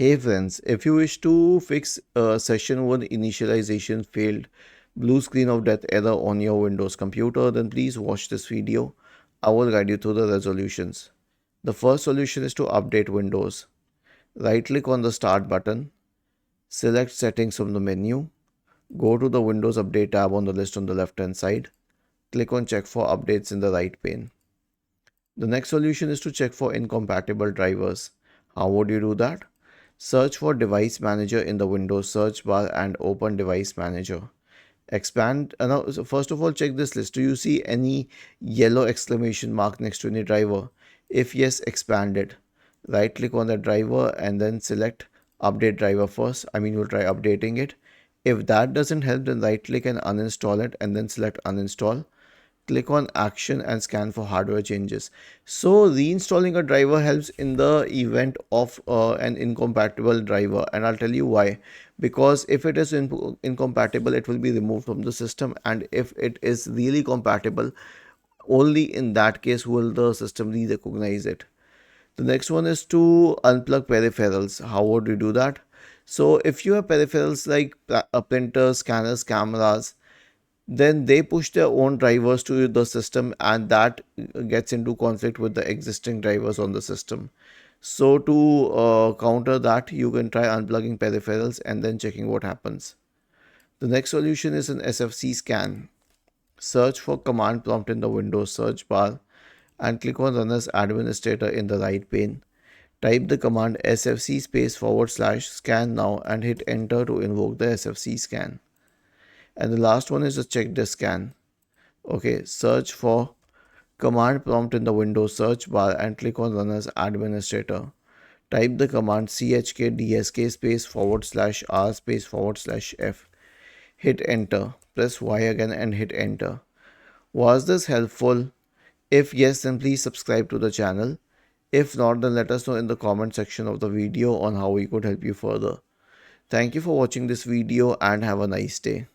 Hey friends, if you wish to fix session 1 initialization failed blue screen of death error on your Windows computer, then please watch this video. I will guide you through the resolutions. The first solution is to update Windows. Right click on the start button, select settings from the menu, go to the Windows Update tab on the list on the left hand side, click on check for updates in the right pane. The next solution is to check for incompatible drivers. How would you do that? Search for Device Manager in the Windows search bar and open Device Manager. Expand. Now, so first of all, check this list. Do you see any yellow exclamation mark next to any driver? If yes, expand it. Right click on the driver and then select Update Driver first. You'll try updating it. If that doesn't help, then right click and uninstall it and then select Uninstall. Click on action and scan for hardware changes. So reinstalling a driver helps in the event of an incompatible driver, and I'll tell you why. Because if it is incompatible, it will be removed from the system, and if it is really compatible, only in that case will the system re-recognize it. The next one is to unplug peripherals. How would you do that? So if you have peripherals like printers, scanners, cameras, then they push their own drivers to the system, and that gets into conflict with the existing drivers on the system. So to counter that, you can try unplugging peripherals and then checking what happens. The next solution is an SFC scan. Search for command prompt in the Windows search bar and click on run as administrator in the right pane. Type the command sfc space / scan now and hit enter to invoke the SFC scan. And the last one is a check the scan. Okay, search for command prompt in the Windows search bar and click on run as administrator. Type the command chkdsk space / r space / f. Hit enter. Press Y again and hit enter. Was this helpful? If yes, then please subscribe to the channel. If not, then let us know in the comment section of the video on how we could help you further. Thank you for watching this video and have a nice day.